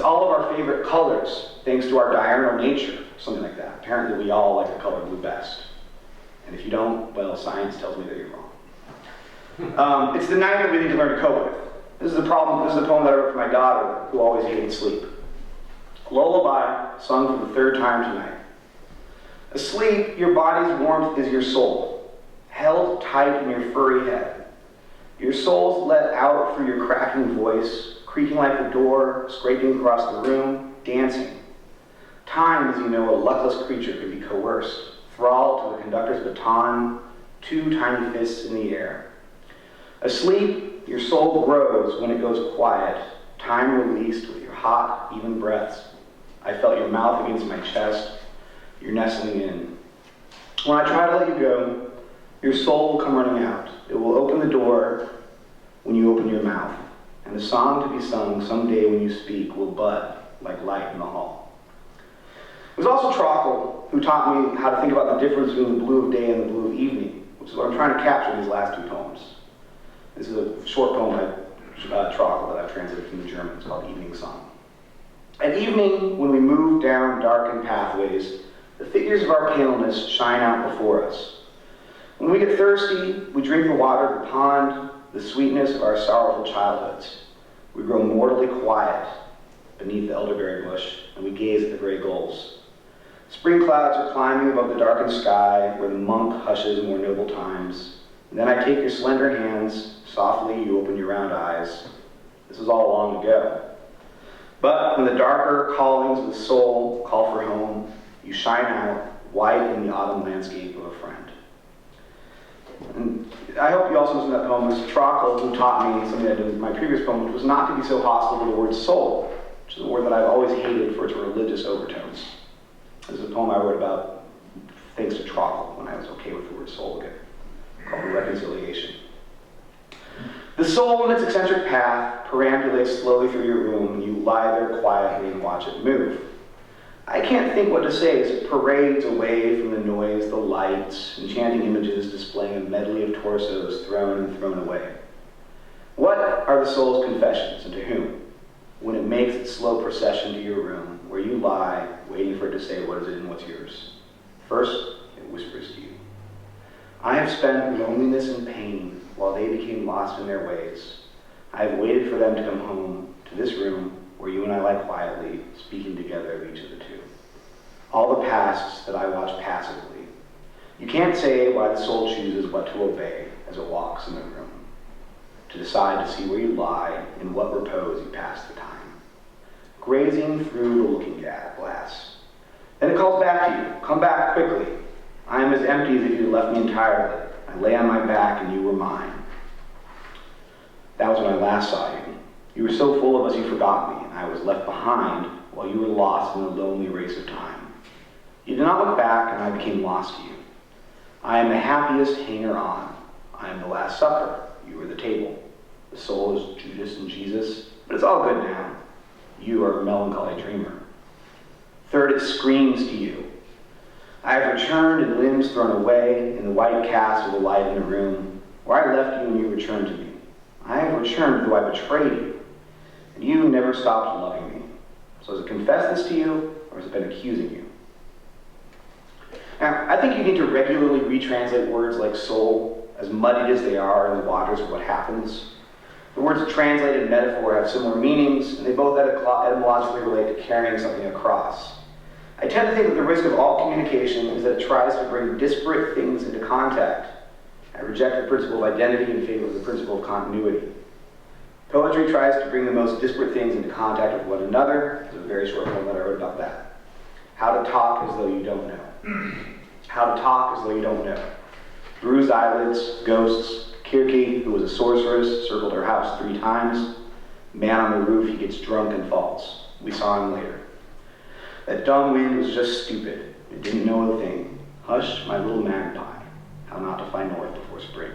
It's all of our favorite colors, thanks to our diurnal nature, something like that. Apparently we all like the color blue best. And if you don't, well, science tells me that you're wrong. It's the night that we need to learn to cope with. This is the problem. This is the poem that I wrote for my daughter, who always hated sleep. Lullaby, sung for the third time tonight. Asleep, your body's warmth is your soul, held tight in your furry head. Your soul's let out through your cracking voice, creaking like the door, scraping across the room, dancing. Time, as you know, a luckless creature can be coerced, thralled to a conductor's baton, two tiny fists in the air. Asleep, your soul grows when it goes quiet, time released with your hot, even breaths. I felt your mouth against my chest, you're nestling in. When I try to let you go, your soul will come running out. It will open the door when you open your mouth, and the song to be sung someday when you speak will bud like light in the hall. It was also Trockle who taught me how to think about the difference between the blue of day and the blue of evening, which is what I'm trying to capture in these last two poems. This is a short poem by Trockle that I've translated from the German. It's called Evening Song. At evening, when we move down darkened pathways, the figures of our paleness shine out before us. When we get thirsty, we drink the water of the pond, the sweetness of our sorrowful childhoods. We grow mortally quiet beneath the elderberry bush, and we gaze at the gray gulls. Spring clouds are climbing above the darkened sky, where the monk hushes more noble times. And then I take your slender hands, softly you open your round eyes. This was all long ago. But when the darker callings of the soul call for home, you shine out, white in the autumn landscape of a friend. And I hope you also listen to that poem. It was Trockle who taught me something I did with my previous poem, which was not to be so hostile to the word soul, which is a word that I've always hated for its religious overtones. This is a poem I wrote about thanks to Trockle when I was okay with the word soul again, called Reconciliation. The soul in its eccentric path perambulates slowly through your room. You lie there quietly and watch it move. I can't think what to say as it parades away from the noise, the lights, enchanting images displaying a medley of torsos thrown and thrown away. What are the soul's confessions, and to whom, when it makes its slow procession to your room, where you lie, waiting for it to say what is it and what's yours? First, it whispers to you. I have spent loneliness and pain while they became lost in their ways. I have waited for them to come home to this room where you and I lie quietly, speaking together of each of the two. All the pasts that I watch passively. You can't say why the soul chooses what to obey as it walks in the room, to decide to see where you lie, in what repose you pass the time, grazing through the looking glass. Then it calls back to you, come back quickly. I am as empty as if you had left me entirely. I lay on my back and you were mine. That was when I last saw you. You were so full of us you forgot me, and I was left behind while you were lost in the lonely race of time. You did not look back, and I became lost to you. I am the happiest hanger-on. I am the Last Supper. You are the table. The soul is Judas and Jesus, but it's all good now. You are a melancholy dreamer. Third, it screams to you. I have returned in limbs thrown away, in the white cast of the light in the room, where I left you and you returned to me. I have returned, though I betrayed you, and you never stopped loving me. So has it confessed this to you, or has it been accusing you? Now, I think you need to regularly retranslate words like soul, as muddied as they are in the waters of what happens. The words translated in metaphor have similar meanings, and they both etymologically relate to carrying something across. I tend to think that the risk of all communication is that it tries to bring disparate things into contact. I reject the principle of identity in favor of the principle of continuity. Poetry tries to bring the most disparate things into contact with one another. There's a very short poem that I wrote about that. How to talk as though you don't know. How to talk as though you don't know. Bruised eyelids, ghosts, Kirke, who was a sorceress, circled her house 3 times. Man on the roof, he gets drunk and falls. We saw him later. That dumb wind was just stupid. It didn't know a thing. Hush, my little magpie, how not to find north before spring.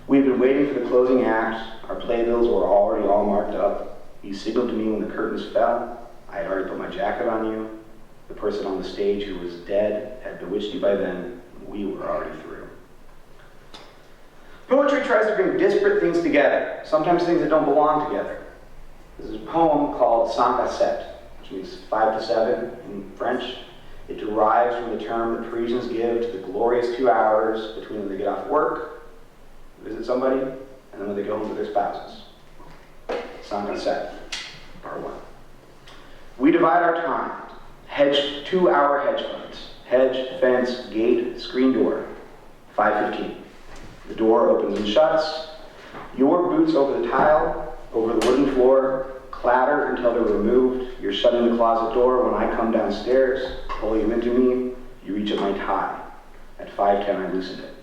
We had been waiting for the closing act. Our playbills were already all marked up. You signaled to me when the curtains fell. I had already put my jacket on you. The person on the stage who was dead had bewitched you by then. We were already through. Poetry tries to bring disparate things together, sometimes things that don't belong together. This is a poem called 5 à 7, which means 5 to 7 in French. It derives from the term that Parisians give to the glorious 2 hours between when they get off work, visit somebody, and then when they go home to their spouses. 5 à 7, part 1. We divide our time. 2-hour hedge funds. Hedge, fence, gate, screen door. 5:15. The door opens and shuts. Your boots over the tile, over the wooden floor, clatter until they're removed. You're shutting the closet door when I come downstairs, pull you into me, you reach at my tie. At 5:10, I loosen it.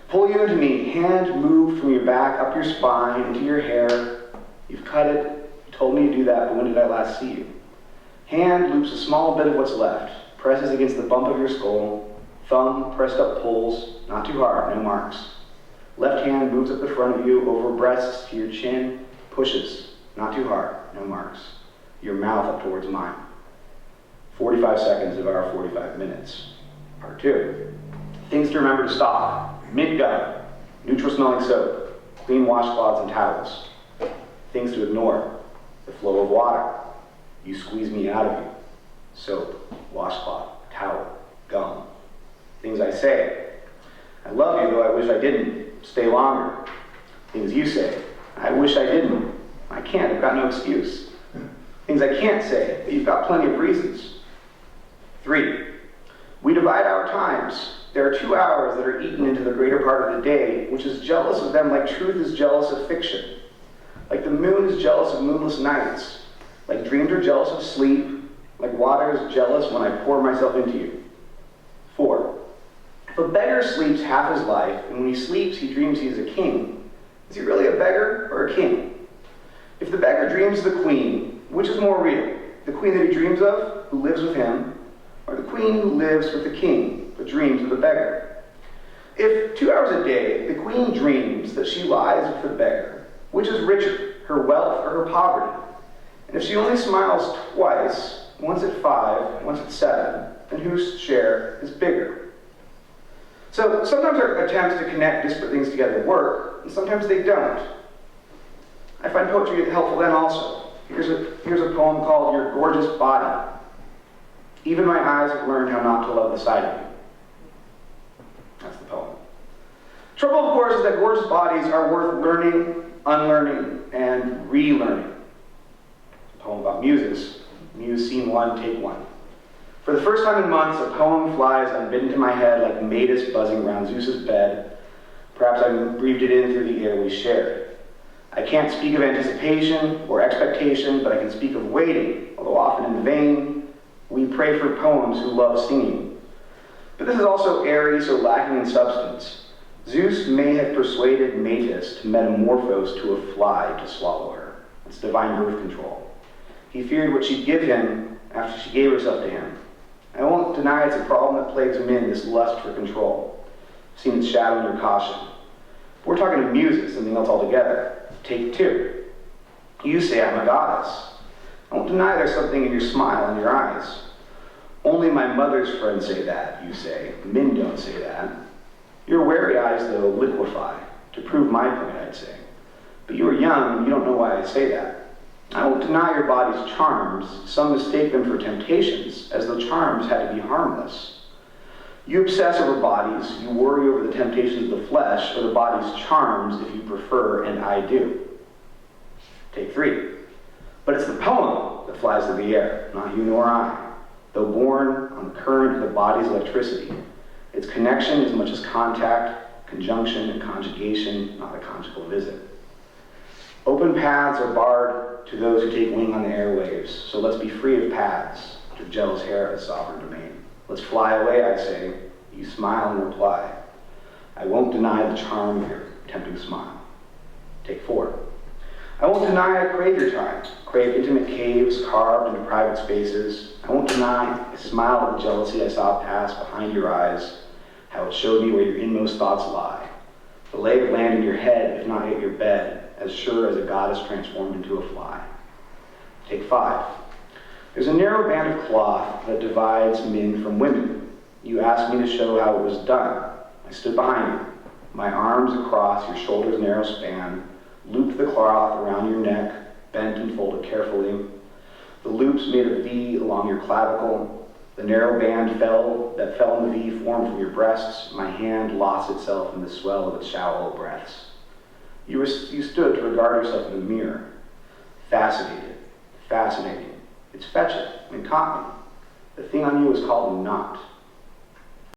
Pull you into me, hand moved from your back, up your spine, into your hair. You've cut it, you told me to do that, but when did I last see you? Hand loops a small bit of what's left, presses against the bump of your skull, thumb pressed up pulls, not too hard, no marks. Left hand moves up the front of you, over breasts to your chin, pushes, not too hard, no marks. Your mouth up towards mine. 45 seconds of our 45 minutes. Part 2. Things to remember to stop. Mint gum, neutral smelling soap, clean washcloths and towels. Things to ignore. The flow of water. You squeeze me out of you. Soap, washcloth, towel, gum. Things I say. I love you, though I wish I didn't. Stay longer. Things you say. I wish I didn't. I can't, I've got no excuse. Things I can't say, but you've got plenty of reasons. 3. We divide our times. There are 2 hours that are eaten into the greater part of the day, which is jealous of them like truth is jealous of fiction. Like the moon is jealous of moonless nights. Like dreams are jealous of sleep. Like water is jealous when I pour myself into you. 4. If a beggar sleeps half his life, and when he sleeps he dreams he is a king, is he really a beggar or a king? If the beggar dreams of the queen, which is more real? The queen that he dreams of, who lives with him, or the queen who lives with the king, but dreams of the beggar? If 2 hours a day, the queen dreams that she lies with the beggar, which is richer, her wealth or her poverty? And if she only smiles twice, once at 5, once at 7, then whose share is bigger? So sometimes our attempts to connect disparate things together work, and sometimes they don't. I find poetry helpful then also. Here's a poem called Your Gorgeous Body. Even my eyes have learned how not to love the sight of you. That's the poem. Trouble, of course, is that gorgeous bodies are worth learning, unlearning, and relearning. A poem about muses. Muse scene 1, take 1. For the first time in months, a poem flies unbidden to my head like Metis buzzing round Zeus's bed. Perhaps I breathed it in through the air we shared. I can't speak of anticipation or expectation, but I can speak of waiting, although often in vain. We pray for poems who love singing. But this is also airy, so lacking in substance. Zeus may have persuaded Metis to metamorphose to a fly to swallow her. It's divine birth control. He feared what she'd give him after she gave herself to him. I won't deny it's a problem that plagues men, this lust for control. I've seen its shadow in your caution. But we're talking of music, something else altogether. Take 2. You say I'm a goddess. I won't deny there's something in your smile and your eyes. Only my mother's friends say that, you say. Men don't say that. Your wary eyes, though, liquefy. To prove my point, I'd say. But you are young, and you don't know why I say that. I won't deny your body's charms. Some mistake them for temptations, as though charms had to be harmless. You obsess over bodies. You worry over the temptations of the flesh, or the body's charms, if you prefer, and I do. Take 3. But it's the poem that flies through the air, not you nor I. Though born on the current of the body's electricity, its connection as much as contact, conjunction, and conjugation, not a conjugal visit. Open paths are barred to those who take wing on the airwaves, so let's be free of paths, to jealous hair of the sovereign domain. Let's fly away, I say. You smile and reply. I won't deny the charm of your tempting smile. Take 4. I won't deny I crave your time, crave intimate caves carved into private spaces. I won't deny I smiled at the jealousy I saw pass behind your eyes, how it showed me where your inmost thoughts lie. The lay of land in your head, if not at your bed, as sure as a goddess transformed into a fly. Take 5. There's a narrow band of cloth that divides men from women. You asked me to show how it was done. I stood behind you, my arms across your shoulders' narrow span, looped the cloth around your neck, bent and folded carefully. The loops made a V along your clavicle. The narrow band that fell in the V formed from your breasts. My hand lost itself in the swell of its shallow breaths. You stood to regard yourself in the mirror. Fascinated, fascinating. It's fetching and caught me. The thing on you is called a knot.